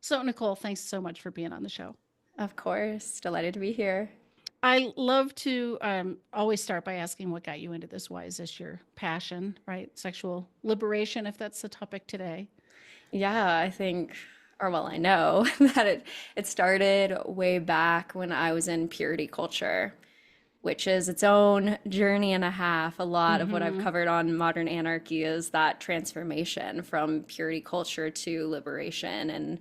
So, Nicole, thanks so much for being on the show. Of course, delighted to be here. I love to always start by asking what got you into this. Why is this your passion, right? Sexual liberation, if that's the topic today. Yeah, I think, or well, I know that it started way back when I was in purity culture, which is its own journey and a half. A lot of what I've Hmm. covered on modern anarchy is that transformation from purity culture to liberation. And,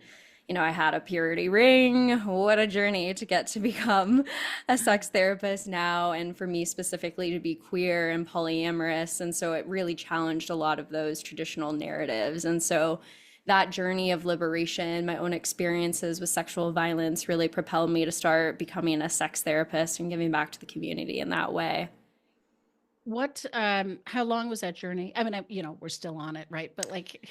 I had a purity ring. What a journey to get to become a sex therapist now. And for me specifically, to be queer and polyamorous. And so it really challenged a lot of those traditional narratives. And so that journey of liberation, my own experiences with sexual violence really propelled me to start becoming a sex therapist and giving back to the community in that way. How long was that journey? I mean, we're still on it, right? But like,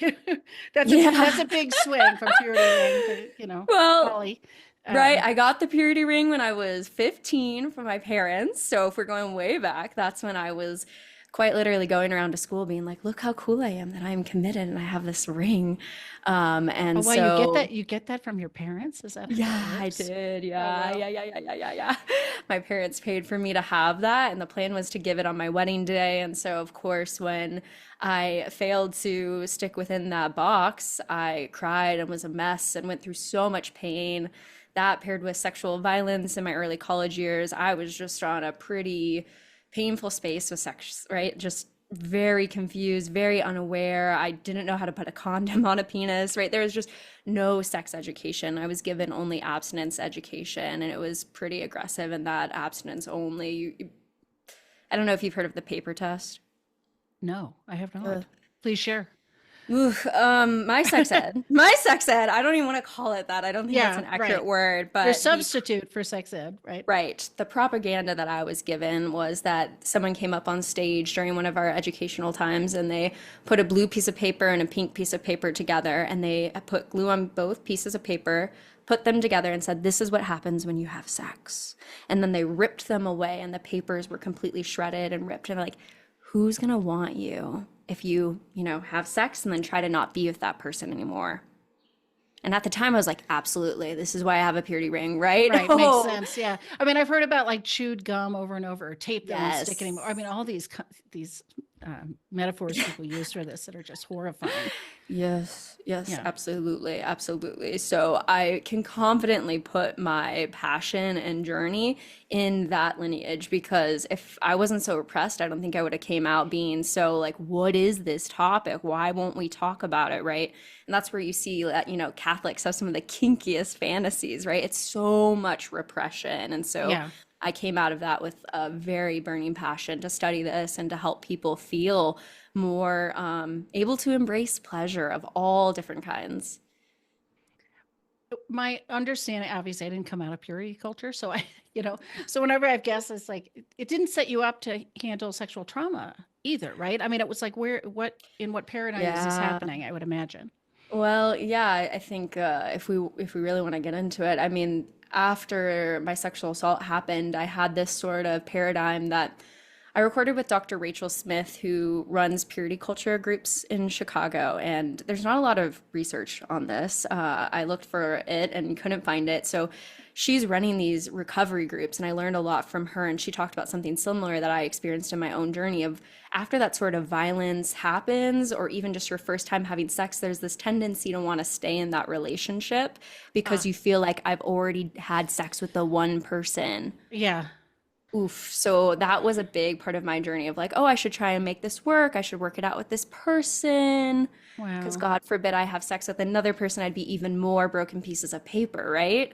that's Yeah. a big swing from purity ring to, Well, poly. right. Um, I got the purity ring when I was 15 from my parents. So if we're going way back, that's when I was quite literally going around to school being like, look how cool I am that I'm committed and I have this ring. oh, And wow, you get that? so You get that from your parents? Is that how that Yeah, I works? did. Oh, Yeah, wow. yeah, yeah, yeah, yeah, yeah, yeah. My parents paid for me to have that, and the plan was to give it on my wedding day. And so, of course, when I failed to stick within that box, I cried and was a mess and went through so much pain. That paired with sexual violence in my early college years, I was just on a pretty painful space with sex, right? Just very confused, very unaware. I didn't know how to put a condom on a penis, right? There was just no sex education. I was given only abstinence education, and it was pretty aggressive in that abstinence only. I don't know if you've heard of the paper test. No, I have Uh, not. Please share. my sex ed. I don't even want to call it that. I don't think that's Yeah, an accurate right. word, Your but substitute for sex ed, right? right. The propaganda that I was given was that someone came up on stage during one of our educational times and they put a blue piece of paper and a pink piece of paper together and they put glue on both pieces of paper, put them together and said, "This is what happens when you have sex." And then they ripped them away and the papers were completely shredded and ripped. And like, who's going to want you if you have sex and then try to not be with that person anymore? And at the time, I was like, absolutely. This is why I have a purity ring, right? Right, makes Oh, sense. Yeah. I mean, I've heard about like chewed gum over and over, or tape that won't stick anymore. I yes. mean, all these metaphors people use for this that are just horrifying. Yes, yes, Yeah. absolutely, absolutely. So I can confidently put my passion and journey in that lineage because if I wasn't so repressed, I don't think I would have came out being so like, what is this topic? Why won't we talk about it, right? And that's where you see that, Catholics have some of the kinkiest fantasies, right? It's so much repression. And so Yeah. I came out of that with a very burning passion to study this and to help people feel more able to embrace pleasure of all different kinds. My understanding, obviously, I didn't come out of purity culture. So so whenever I have guests, it's like, it didn't set you up to handle sexual trauma either, right? I mean, it was like, in what paradigm is this Yeah. happening? I would imagine. Well, yeah, I think if we really want to get into it, I mean, after my sexual assault happened, I had this sort of paradigm that I recorded with Dr. Rachel Smith, who runs purity culture groups in Chicago, and there's not a lot of research on this. I looked for it and couldn't find it. So she's running these recovery groups, and I learned a lot from her. And she talked about something similar that I experienced in my own journey of after that sort of violence happens, or even just your first time having sex, there's this tendency to want to stay in that relationship because Ah, you feel like I've already had sex with the one person. yeah. Oof. So that was a big part of my journey of like, oh, I should try and make this work. I should work it out with this person. Because Wow. God forbid I have sex with another person, I'd be even more broken pieces of paper, right?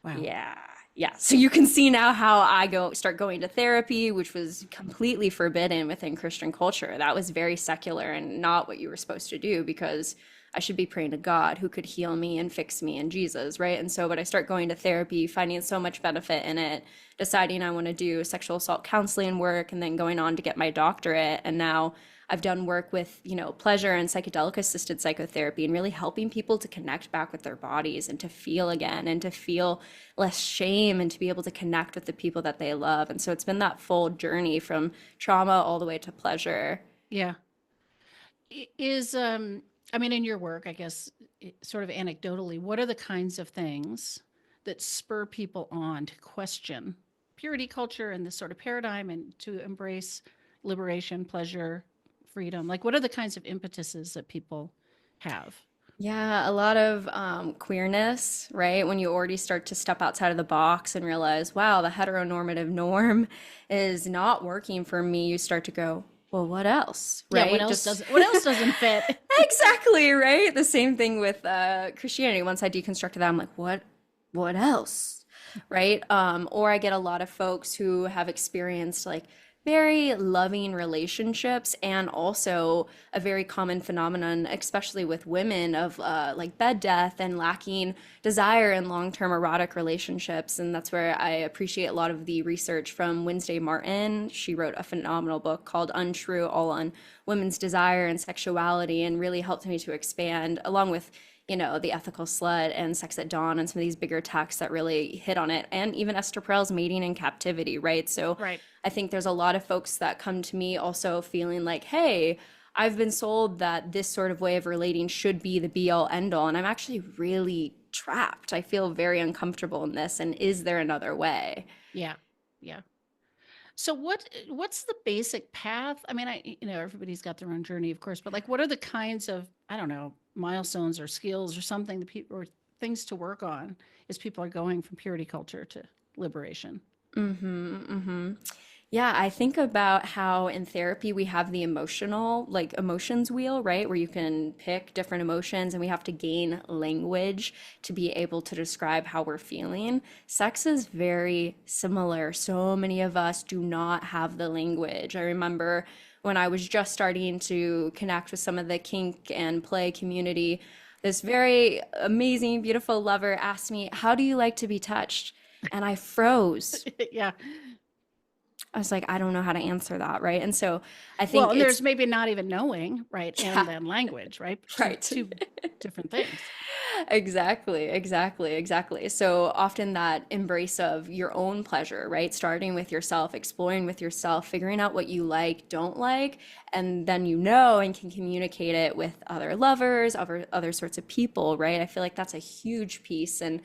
Wow. Yeah. Yeah. So you can see now how I start going to therapy, which was completely forbidden within Christian culture. That was very secular and not what you were supposed to do because I should be praying to God who could heal me and fix me in Jesus, right? And so, but I start going to therapy, finding so much benefit in it, deciding I want to do sexual assault counseling work, and then going on to get my doctorate. And now I've done work with, pleasure and psychedelic assisted psychotherapy and really helping people to connect back with their bodies and to feel again and to feel less shame and to be able to connect with the people that they love. And so it's been that full journey from trauma all the way to pleasure. Yeah. Is I mean, in your work, I guess, sort of anecdotally, what are the kinds of things that spur people on to question purity culture and this sort of paradigm and to embrace liberation, pleasure, freedom? Like, what are the kinds of impetuses that people have? Yeah, a lot of queerness, right? When you already start to step outside of the box and realize, wow, the heteronormative norm is not working for me, you start to go, well, what else, Yeah, right? Just what else doesn't fit? exactly, right? The same thing with Christianity. Once I deconstructed that, I'm like, what else? Right? Or I get a lot of folks who have experienced like very loving relationships and also a very common phenomenon, especially with women, of like bed death and lacking desire in long-term erotic relationships. And that's where I appreciate a lot of the research from Wednesday Martin. She wrote a phenomenal book called Untrue, all on women's desire and sexuality, and really helped me to expand, along with the ethical slut and sex at dawn and some of these bigger texts that really hit on it, and even Esther Perel's mating in captivity, right? So Right. I think there's a lot of folks that come to me also feeling like, hey, I've been sold that this sort of way of relating should be the be all end all, and I'm actually really trapped. I feel very uncomfortable in this, and is there another way? Yeah. Yeah. So what's the basic path? I mean, everybody's got their own journey, of course, but like what are the kinds of, I don't know, milestones or skills or something that people or things to work on as people are going from purity culture to liberation? Mm-hmm, mm-hmm. Yeah, I think about how in therapy we have the emotional, like emotions wheel, right? Where you can pick different emotions and we have to gain language to be able to describe how we're feeling. Sex is very similar. So many of us do not have the language. I remember when I was just starting to connect with some of the kink and play community, this very amazing, beautiful lover asked me, "How do you like to be touched?" And I froze. Yeah. I was like, I don't know how to answer that, right? And so I Well, think and it's, there's maybe not even knowing, right? And yeah, then language, right? Two right. two different things. Exactly, exactly, exactly. So often that embrace of your own pleasure, right? Starting with yourself, exploring with yourself, figuring out what you like, don't like, and then and can communicate it with other lovers, other sorts of people, right? I feel like that's a huge piece. And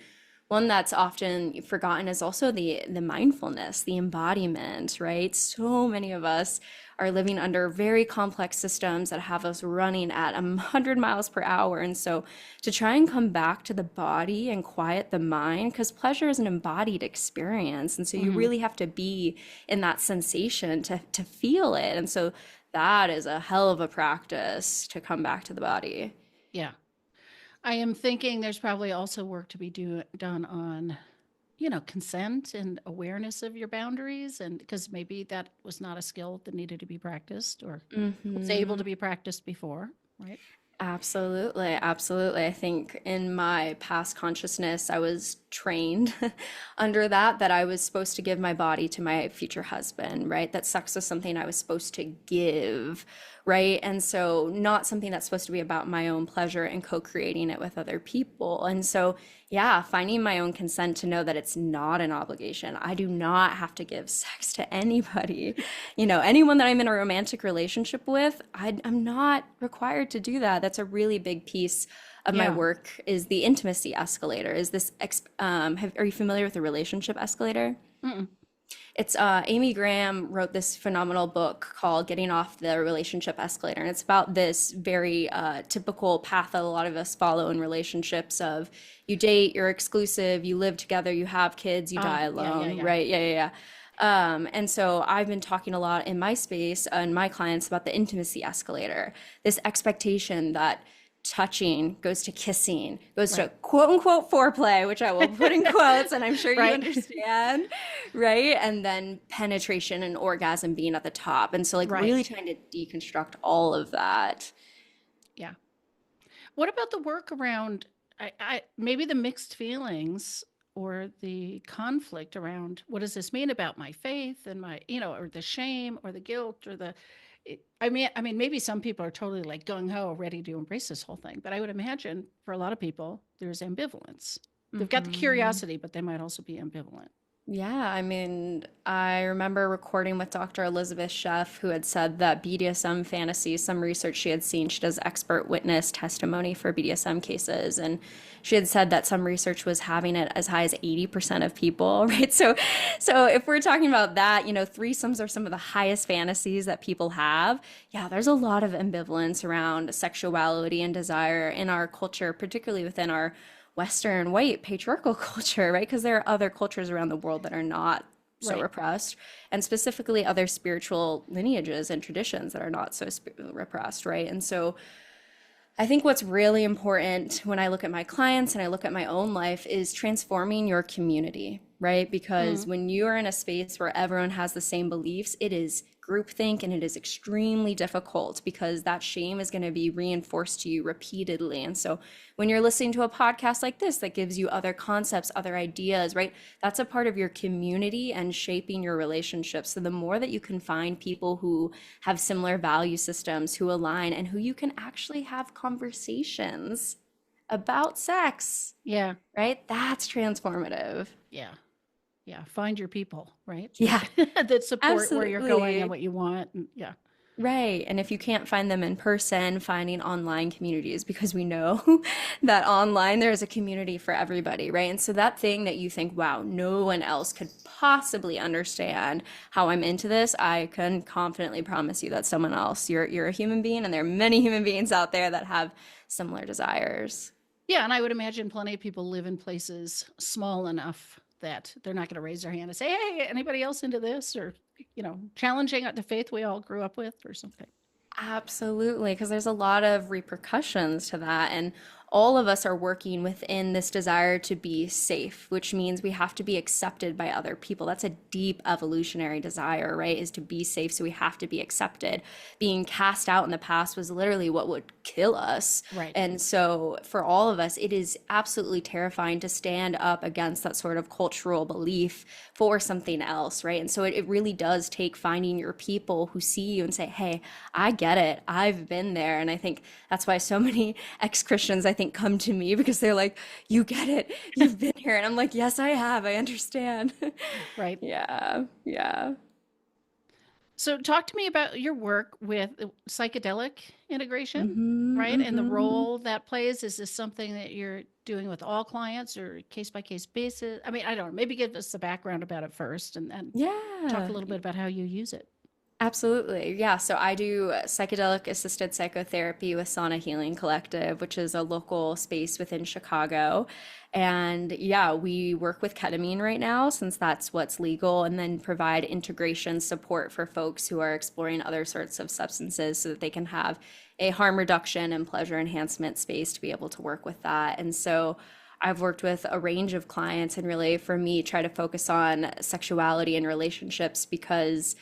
one that's often forgotten is also the mindfulness, the embodiment, right? So many of us are living under very complex systems that have us running at 100 miles per hour. And so to try and come back to the body and quiet the mind, because pleasure is an embodied experience. And so you Hmm. really have to be in that sensation to feel it. And so that is a hell of a practice to come back to the body. Yeah. I am thinking there's probably also work to be done on, consent and awareness of your boundaries. And because maybe that was not a skill that needed to be practiced or was able Hmm. to be practiced before, right? Absolutely, absolutely. I think in my past consciousness, I was trained under that I was supposed to give my body to my future husband, right? That sex was something I was supposed to give, right? And so not something that's supposed to be about my own pleasure and co-creating it with other people. And so, yeah, finding my own consent to know that it's not an obligation. I do not have to give sex to anybody. Anyone that I'm in a romantic relationship with, I'm not required to do that. That's a really big piece of my Yeah. work is the intimacy escalator. Is this are you familiar with the relationship escalator? Mm-mm. It's Amy Graham wrote this phenomenal book called Getting Off the Relationship Escalator, and it's about this very typical path that a lot of us follow in relationships of you date, you're exclusive, you live together, you have kids, you die Yeah, yeah, alone, yeah. right? Yeah, yeah, yeah. And so I've been talking a lot in my space and my clients about the intimacy escalator, this expectation that touching goes to kissing, goes to Right. quote unquote foreplay, which I will put in quotes, and I'm sure you Right. understand, right? And then penetration and orgasm being at the top. And so, like, Right. really trying to deconstruct all of that. Yeah. What about the work around maybe the mixed feelings or the conflict around what does this mean about my faith and my, or the shame or the guilt or I mean, maybe some people are totally like gung ho, ready to embrace this whole thing, but I would imagine for a lot of people, there's ambivalence. They've got the Hmm. curiosity, but they might also be ambivalent. Yeah, I mean, I remember recording with Dr. Elizabeth Sheff, who had said that BDSM fantasy, some research she had seen, she does expert witness testimony for BDSM cases, and she had said that some research was having it as high as 80% of people, right? So if we're talking about that, threesomes are some of the highest fantasies that people have. Yeah, there's a lot of ambivalence around sexuality and desire in our culture, particularly within our Western white patriarchal culture, right? Because there are other cultures around the world that are not so Right. repressed, and specifically other spiritual lineages and traditions that are not so repressed, right? And so I think what's really important when I look at my clients and I look at my own life is transforming your community, right? Because Mm. when you are in a space where everyone has the same beliefs, it is groupthink and it is extremely difficult because that shame is going to be reinforced to you repeatedly. And so when you're listening to a podcast like this that gives you other concepts, other ideas, right? That's a part of your community and shaping your relationships. So the more that you can find people who have similar value systems, who align, and who you can actually have conversations about sex, Yeah. right? That's transformative. Yeah. Yeah. Find your people, right? Yeah, That support where you're going and absolutely. what you want. And yeah. Right. And if you can't find them in person, finding online communities, because we know that online there is a community for everybody, right? And so that thing that you think, wow, no one else could possibly understand how I'm into this, I can confidently promise you that someone else, you're a human being, and there are many human beings out there that have similar desires. Yeah. And I would imagine plenty of people live in places small enough that they're not going to raise their hand and say, hey, anybody else into this? Or, challenging the faith we all grew up with or something. Absolutely, because there's a lot of repercussions to that. And all of us are working within this desire to be safe, which means we have to be accepted by other people. That's a deep evolutionary desire, right? Is to be safe. So we have to be accepted. Being cast out in the past was literally what would kill us. Right. And so for all of us, it is absolutely terrifying to stand up against that sort of cultural belief for something else, right? And so it really does take finding your people who see you and say, hey, I get it. I've been there. And I think that's why so many ex-Christians, I think, come to me because they're like, you get it. You've been here. And I'm like, yes, I have. I understand. Right. Yeah. Yeah. So, talk to me about your work with psychedelic integration, Hmm. right? And the Hmm. role that plays. Is this something that you're doing with all clients or case by case basis? I mean, I don't know. Maybe give us the background about it first and then talk a Yeah. little bit about how you use it. Absolutely. Yeah. So I do psychedelic assisted psychotherapy with Sauna Healing Collective, which is a local space within Chicago. And yeah, we work with ketamine right now since that's what's legal, and then provide integration support for folks who are exploring other sorts of substances so that they can have a harm reduction and pleasure enhancement space to be able to work with that. And so I've worked with a range of clients and really for me try to focus on sexuality and relationships because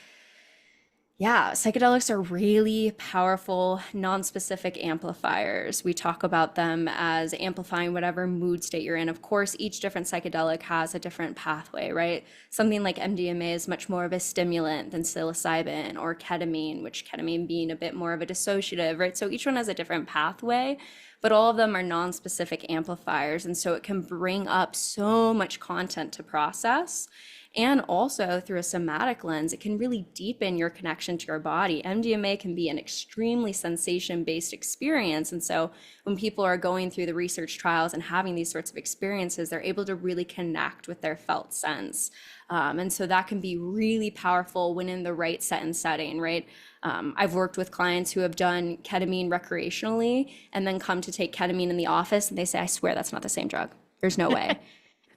yeah, psychedelics are really powerful, non-specific amplifiers. We talk about them as amplifying whatever mood state you're in. Of course, each different psychedelic has a different pathway, right? Something like MDMA is much more of a stimulant than psilocybin or ketamine, which ketamine being a bit more of a dissociative, right? So each one has a different pathway, but all of them are non-specific amplifiers. And so it can bring up so much content to process. And also through a somatic lens, it can really deepen your connection to your body. MDMA can be an extremely sensation based experience. And so when people are going through the research trials and having these sorts of experiences, they're able to really connect with their felt sense. And so that can be really powerful when in the right set and setting, right? I've worked with clients who have done ketamine recreationally and then come to take ketamine in the office and they say, I swear that's not the same drug. There's no way.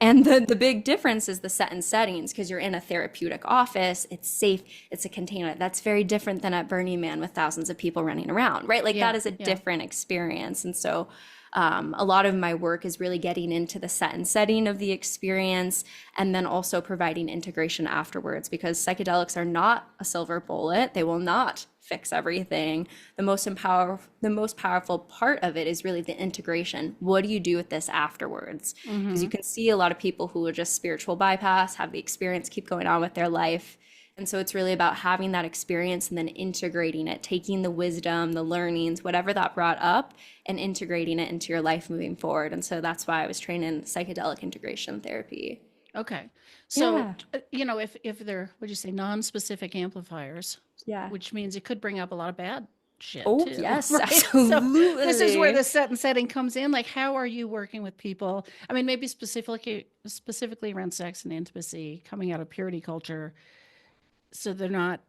And the big difference is the set and settings because you're in a therapeutic office, it's safe, it's a container. That's very different than at Burning Man with thousands of people running around, right? Like Yeah. that is a Yeah. different experience. And so a lot of my work is really getting into the set and setting of the experience and then also providing integration afterwards because psychedelics are not a silver bullet. They will not fix everything. The most powerful part of it is really the integration. What do you do with this afterwards? Because you Mm-hmm. can see a lot of people who are just spiritual bypass, have the experience, keep going on with their life. And so it's really about having that experience and then integrating it, taking the wisdom, the learnings, whatever that brought up, and integrating it into your life moving forward. And so that's why I was trained in psychedelic integration therapy. Okay. So, Yeah. if they're, what'd you say, non-specific amplifiers, Yeah. which means it could bring up a lot of bad shit Oh, too, yes, right? So this is where absolutely. the set and setting comes in. Like, how are you working with people? I mean, maybe specifically around sex and intimacy, coming out of purity culture, so they're not.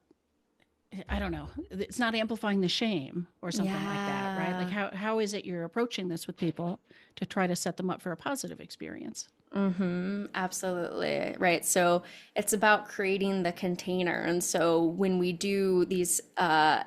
I don't know. It's not amplifying the shame or something like that, right? Like, Yeah. how is it you're approaching this with people to try to set them up for a positive experience? Mm-hmm, absolutely. Right. So it's about creating the container. And so when we do these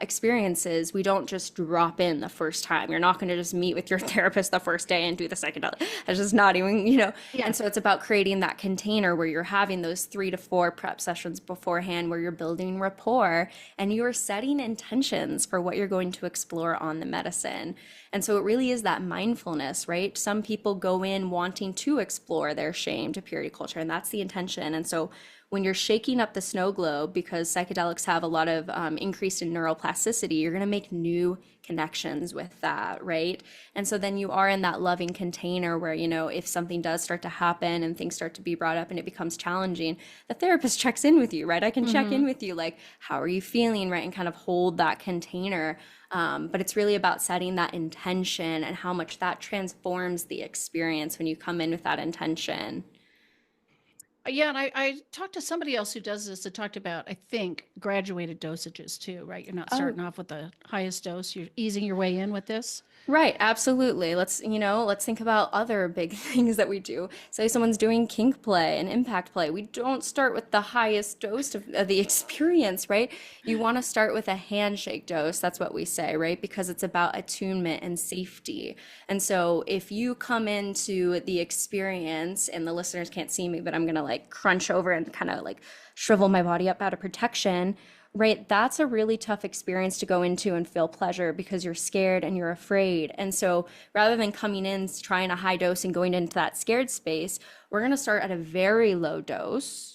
experiences, we don't just drop in the first time. You're not going to just meet with your therapist the first day and do the psychedelic. That's just not even. Yeah. And so it's about creating that container where you're having those 3 to 4 prep sessions beforehand, where you're building rapport and you're setting intentions for what you're going to explore on the medicine. And so it really is that mindfulness, right? Some people go in wanting to explore their shame to purity culture, and that's the intention. And so when you're shaking up the snow globe, because psychedelics have a lot of increase in neuroplasticity, you're going to make new connections with that, right? And so then you are in that loving container where, if something does start to happen and things start to be brought up and it becomes challenging, the therapist checks in with you, right? I can check Mm-hmm. in with you, like, how are you feeling, right? And kind of hold that container. But it's really about setting that intention and how much that transforms the experience when you come in with that intention. Yeah, and I talked to somebody else who does this that talked about, I think, graduated dosages too, right? You're not Oh, starting off with the highest dose, you're easing your way in with this. right, absolutely. Let's think about other big things that we do. Say someone's doing kink play and impact play. We don't start with the highest dose of the experience, right? You want to start with a handshake dose. That's what we say, right? Because it's about attunement and safety. And so if you come into the experience, and the listeners can't see me, but I'm gonna like crunch over and kind of like shrivel my body up out of protection. Right, that's a really tough experience to go into and feel pleasure because you're scared and you're afraid. And so rather than coming in, trying a high dose and going into that scared space, we're going to start at a very low dose,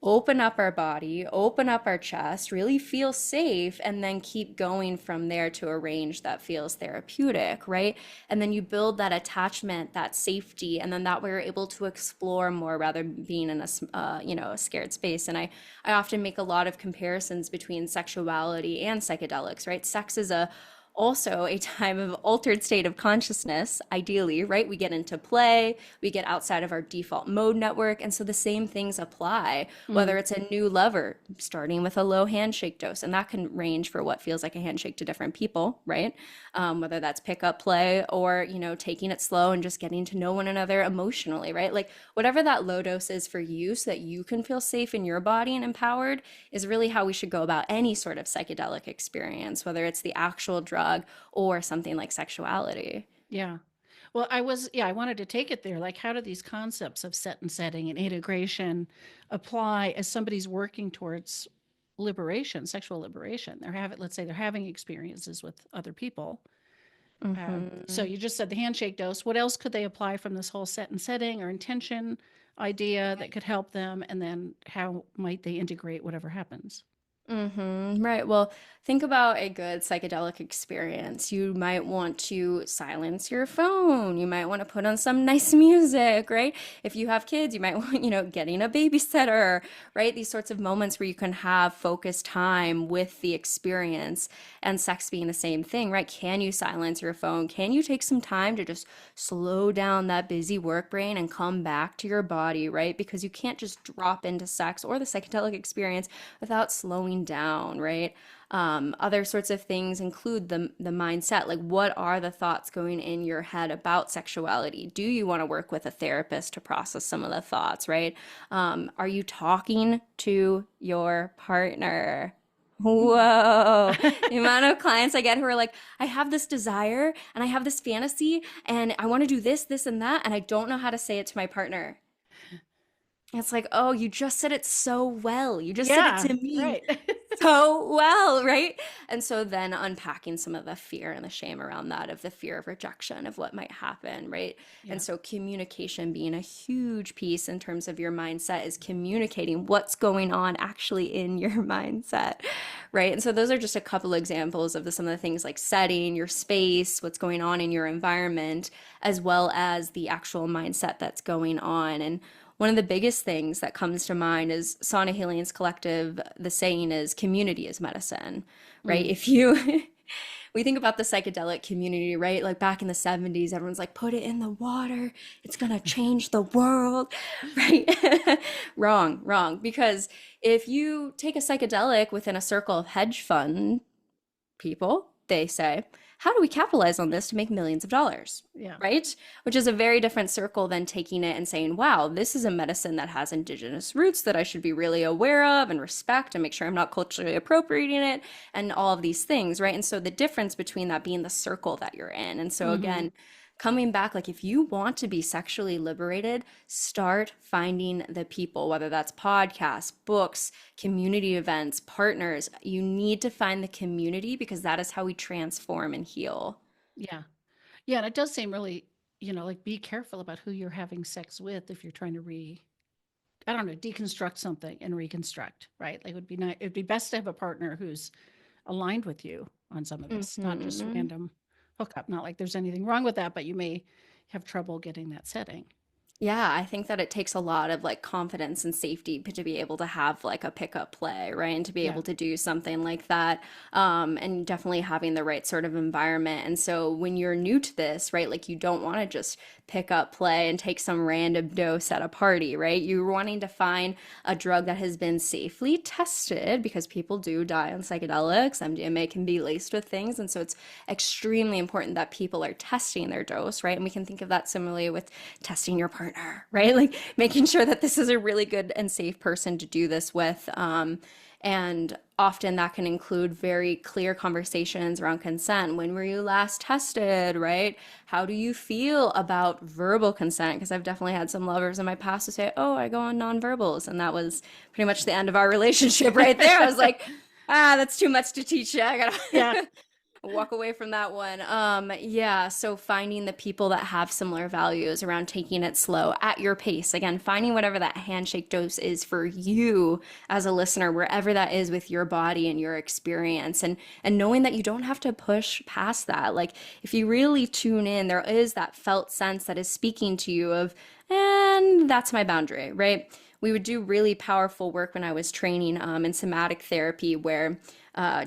open up our body, open up our chest, really feel safe, and then keep going from there to a range that feels therapeutic, right? And then you build that attachment, that safety, and then that way you're able to explore more rather than being in a scared space. And I often make a lot of comparisons between sexuality and psychedelics, right? Sex is also a time of altered state of consciousness, ideally, right? We get into play, we get outside of our default mode network. And so the same things apply, whether Mm. it's a new lover, starting with a low handshake dose, and that can range for what feels like a handshake to different people, right? Whether that's pick up play or, taking it slow and just getting to know one another emotionally, right? Like whatever that low dose is for you so that you can feel safe in your body and empowered is really how we should go about any sort of psychedelic experience, whether it's the actual drug or something like sexuality. Yeah. Well, I wanted to take it there. Like, how do these concepts of set and setting and integration apply as somebody's working towards liberation, sexual liberation? Let's say they're having experiences with other people. So Hmm. you just said the handshake dose. What else could they apply from this whole set and setting or intention idea that could help them? And then how might they integrate whatever happens? Right. Well, think about a good psychedelic experience. You might want to silence your phone. You might want to put on some nice music, right? If you have kids, you might want, getting a babysitter, right? These sorts of moments where you can have focused time with the experience, and sex being the same thing, right? Can you silence your phone? Can you take some time to just slow down that busy work brain and come back to your body, right? Because you can't just drop into sex or the psychedelic experience without slowing down, right? Other sorts of things include the mindset. Like, what are the thoughts going in your head about sexuality? Do you want to work with a therapist to process some of the thoughts, right? Are you talking to your partner? Whoa, the amount of clients I get who are like, I have this desire and I have this fantasy and I want to do this, this, and that, and I don't know how to say it to my partner. It's like, oh, you just said it so well. You just said it Yeah, to me right. so well, right? And so then unpacking some of the fear and the shame around that, of the fear of rejection, of what might happen, right? Yeah. And so communication being a huge piece in terms of your mindset, is communicating what's going on actually in your mindset, right? And so those are just a couple examples of some of the things, like setting your space, what's going on in your environment, as well as the actual mindset that's going on. And one of the biggest things that comes to mind is Sauna Healing's collective. The saying is community is medicine, right? Mm. If you we think about the psychedelic community, right? Like back in the 70s, everyone's like, put it in the water, it's gonna change the world, right? Wrong, wrong. Because if you take a psychedelic within a circle of hedge fund people, they say, how do we capitalize on this to make millions of dollars? Yeah. Right? Which is a very different circle than taking it and saying, wow, this is a medicine that has indigenous roots that I should be really aware of and respect and make sure I'm not culturally appropriating it and all of these things, right? And so the difference between that being the circle that you're in. And so Hmm. again, coming back, like if you want to be sexually liberated, start finding the people, whether that's podcasts, books, community events, partners. You need to find the community because that is how we transform and heal. Yeah. Yeah. And it does seem really, like be careful about who you're having sex with if you're trying to I don't know, deconstruct something and reconstruct, right? Like it'd be best to have a partner who's aligned with you on some of this, not just Hmm. random hookup. Not like there's anything wrong with that, but you may have trouble getting that setting. Yeah, I think that it takes a lot of like confidence and safety to be able to have like a pickup play, right? And to be Yeah. able to do something like that. And definitely having the right sort of environment. And so when you're new to this, right, like you don't want to just pick up play and take some random dose at a party, right? You're wanting to find a drug that has been safely tested because people do die on psychedelics. MDMA can be laced with things. And so it's extremely important that people are testing their dose, right? And we can think of that similarly with testing your partner, right? Like making sure that this is a really good and safe person to do this with. And often that can include very clear conversations around consent. When were you last tested, right? How do you feel about verbal consent? Because I've definitely had some lovers in my past who say, oh, I go on nonverbals. And that was pretty much the end of our relationship right there. I was like, that's too much to teach you. I Yeah. gotta walk away from that one. Yeah, so finding the people that have similar values around taking it slow at your pace. Again, finding whatever that handshake dose is for you as a listener, wherever that is with your body and your experience, and knowing that you don't have to push past that. Like if you really tune in, there is that felt sense that is speaking to you of, and that's my boundary, right? We would do really powerful work when I was training in somatic therapy where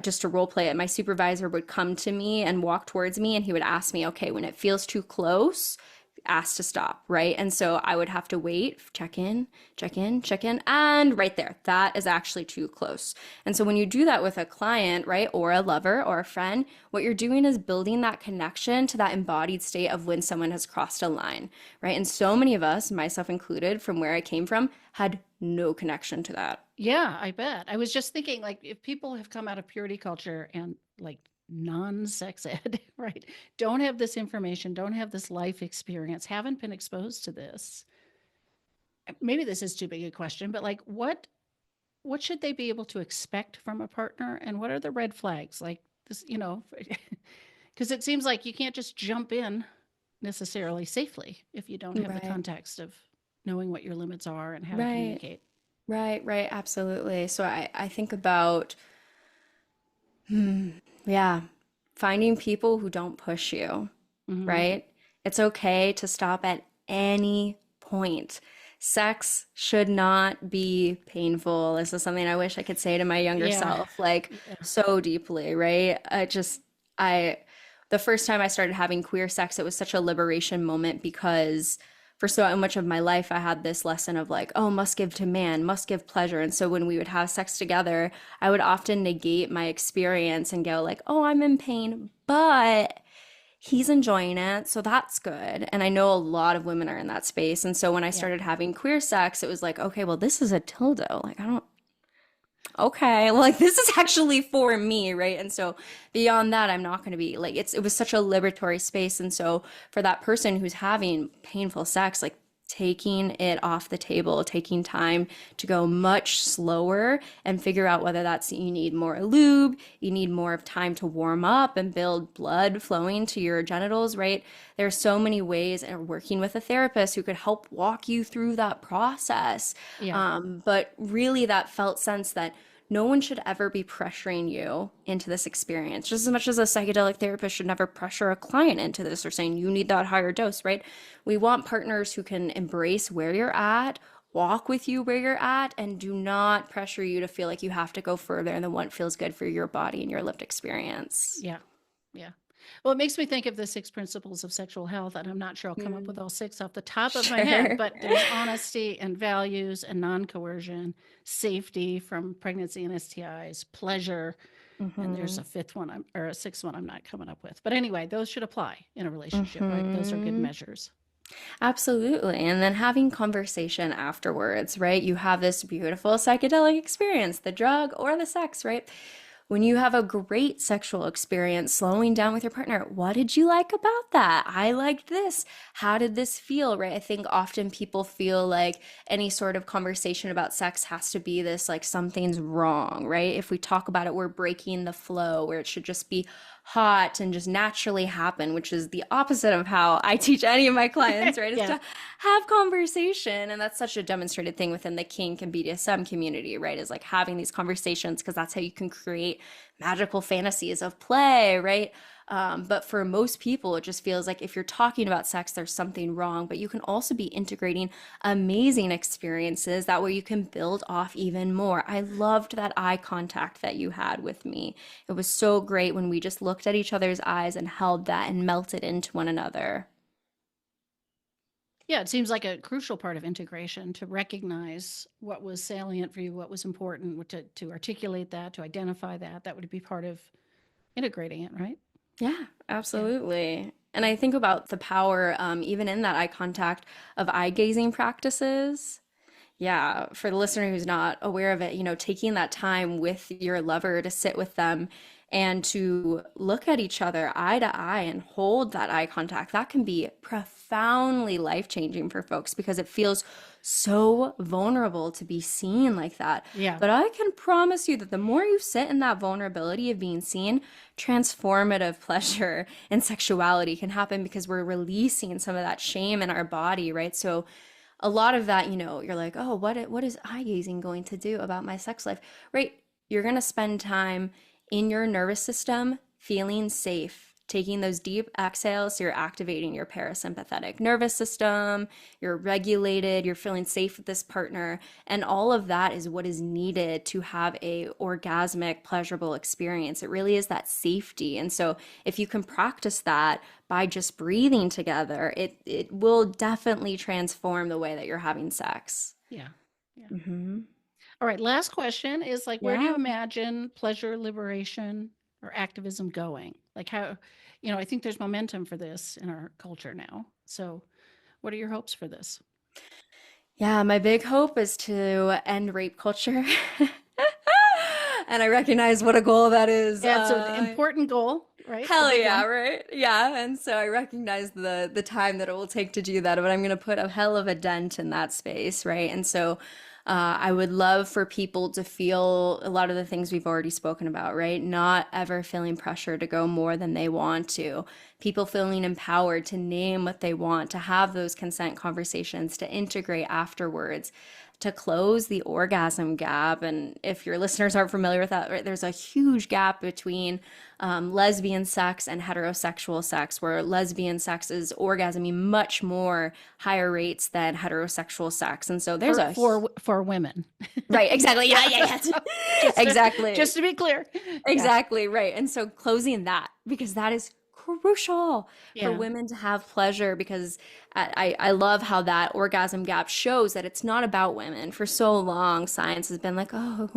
just to role play it, my supervisor would come to me and walk towards me and he would ask me, okay, when it feels too close, ask to stop, right? And so I would have to wait, check in, check in, check in, and right there, that is actually too close. And so when you do that with a client, right, or a lover or a friend, what you're doing is building that connection to that embodied state of when someone has crossed a line, right? And so many of us, myself included, from where I came from, had no connection to that. Yeah, I bet. I was just thinking, like, if people have come out of purity culture and like non-sex ed, right? Don't have this information, don't have this life experience, haven't been exposed to this. Maybe this is too big a question, but like what should they be able to expect from a partner and what are the red flags? Like this, because it seems like you can't just jump in necessarily safely if you don't have the Right, context of knowing what your limits are and how to right, communicate. right, right, absolutely. So I think about, yeah, finding people who don't push you, Hmm. right? It's okay to stop at any point. Sex should not be painful. This is something I wish I could say to my younger Yeah. self, like Yeah. so deeply, right? I, the first time I started having queer sex, it was such a liberation moment because for so much of my life, I had this lesson of like, oh, must give to man, must give pleasure. And so when we would have sex together, I would often negate my experience and go like, oh, I'm in pain, but he's enjoying it, so that's good. And I know a lot of women are in that space. And so when I Yeah. started having queer sex, it was like, okay, well, this is a dildo. Like, I don't, okay, well, like this is actually for me, right? And so beyond that, I'm not going to be like, it was such a liberatory space. And so for that person who's having painful sex, like, taking it off the table, taking time to go much slower and figure out whether that's you need more lube, you need more of time to warm up and build blood flowing to your genitals, right? There's so many ways, and working with a therapist who could help walk you through that process. Yeah. But really, that felt sense that no one should ever be pressuring you into this experience. Just as much as a psychedelic therapist should never pressure a client into this or saying you need that higher dose, right? We want partners who can embrace where you're at, walk with you where you're at and do not pressure you to feel like you have to go further than what feels good for your body and your lived experience. Yeah. Yeah. Well, it makes me think of the six principles of sexual health, and I'm not sure I'll come up with Mm, all six off the top of my head, sure. but there's honesty and values and non-coercion, safety from pregnancy and STIs, pleasure, and there's Hmm. a fifth one or a sixth one I'm not coming up with. But anyway, those should apply in a relationship, right? Those are good Hmm. measures. Absolutely. And then having conversation afterwards, right? You have this beautiful psychedelic experience, the drug or the sex, right? When you have a great sexual experience, slowing down with your partner, what did you like about that? I liked this. How did this feel, right? I think often people feel like any sort of conversation about sex has to be this like something's wrong, right? If we talk about it, we're breaking the flow where it should just be hot and just naturally happen, which is the opposite of how I teach any of my clients, right? Is Yeah. to have conversation. And that's such a demonstrated thing within the kink and BDSM community, right? Is like having these conversations because that's how you can create magical fantasies of play, right? But for most people, it just feels like if you're talking about sex, there's something wrong. But you can also be integrating amazing experiences. That way you can build off even more. I loved that eye contact that you had with me. It was so great when we just looked at each other's eyes and held that and melted into one another. Yeah, it seems like a crucial part of integration to recognize what was salient for you, what was important, to articulate that, to identify that. That would be part of integrating it, right? Yeah, Yeah. absolutely. And I think about the power, even in that eye contact, of eye gazing practices. Yeah, for the listener who's not aware of it, taking that time with your lover to sit with them and to look at each other eye to eye and hold that eye contact, that can be profoundly life-changing for folks because it feels so vulnerable to be seen like that. Yeah. But I can promise you that the more you sit in that vulnerability of being seen, transformative pleasure and sexuality can happen because we're releasing some of that shame in our body, right? So a lot of that, you're like, oh, what is eye gazing going to do about my sex life? Right? You're going to spend time in your nervous system feeling safe, taking those deep exhales. So you're activating your parasympathetic nervous system, you're regulated, you're feeling safe with this partner. And all of that is what is needed to have a orgasmic, pleasurable experience. It really is that safety. And so if you can practice that by just breathing together, it will definitely transform the way that you're having sex. Yeah. Yeah. Hmm. All right. Last question is like, where do you Yeah. imagine pleasure, liberation, or activism going? Like, how, I think there's momentum for this in our culture now. So, what are your hopes for this? Yeah, my big hope is to end rape culture. And I recognize what a goal that is. Yeah, it's an important goal, right? A Hell big yeah, one. right? Yeah, and so I recognize the time that it will take to do that, but I'm gonna put a hell of a dent in that space, right? And so I would love for people to feel a lot of the things we've already spoken about, right? Not ever feeling pressure to go more than they want to. People feeling empowered to name what they want, to have those consent conversations, to integrate afterwards, to close the orgasm gap. And if your listeners aren't familiar with that, right, there's a huge gap between lesbian sex and heterosexual sex, where lesbian sex is orgasming much more higher rates than heterosexual sex. And so there's for a for women. right, exactly. Yeah, Yeah. yeah, yeah. just to, Exactly. just to be clear. Yeah. Exactly, right. And so closing that because that is crucial for Yeah. women to have pleasure because I love how that orgasm gap shows that it's not about women. For so long, science has been like, oh,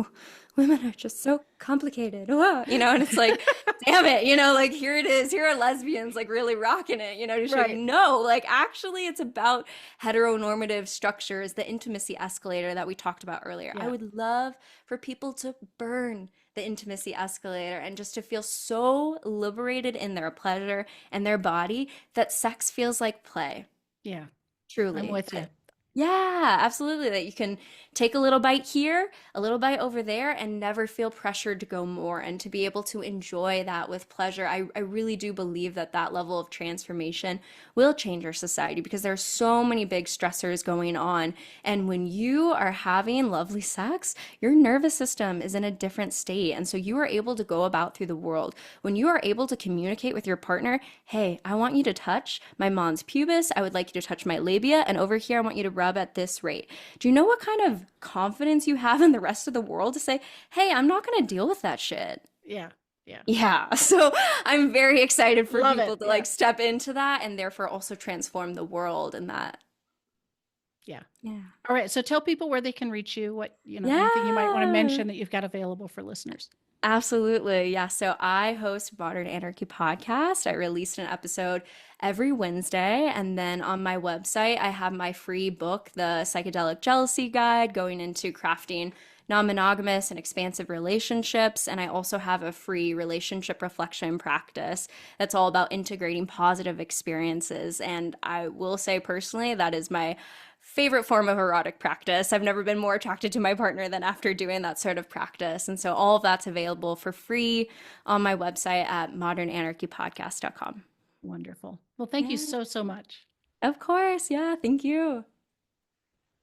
women are just so complicated. Whoa. And it's like, damn it, like here it is. Here are lesbians like really rocking it, to show you Right. no, like actually it's about heteronormative structures, the intimacy escalator that we talked about earlier. I Yeah. would love for people to burn the intimacy escalator and just to feel so liberated in their pleasure and their body that sex feels like play. Yeah. I'm Truly. with you. Yeah, absolutely. That you can take a little bite here, a little bite over there, and never feel pressured to go more and to be able to enjoy that with pleasure. I really do believe that that level of transformation will change our society because there are so many big stressors going on. And when you are having lovely sex, your nervous system is in a different state. And so you are able to go about through the world. When you are able to communicate with your partner, hey, I want you to touch my mons pubis. I would like you to touch my labia. And over here, I want you to rub rub at this rate. Do you know what kind of confidence you have in the rest of the world to say, hey, I'm not going to deal with that shit? Yeah. Yeah. Yeah, so I'm very excited for Love it. people to Yeah. like step into that and therefore also transform the world in that. Yeah. Yeah. All right. So tell people where they can reach you, anything you might want to Yeah. mention that you've got available for listeners. Absolutely. Yeah. So I host Modern Anarchy podcast. I released an episode every Wednesday. And then on my website, I have my free book, The Psychedelic Jealousy Guide, going into crafting non-monogamous and expansive relationships. And I also have a free relationship reflection practice that's all about integrating positive experiences. And I will say personally, that is my favorite form of erotic practice. I've never been more attracted to my partner than after doing that sort of practice. And so all of that's available for free on my website at modernanarchypodcast.com. Wonderful. Well, thank you Yeah. so, so much. Of course. Yeah. Thank you.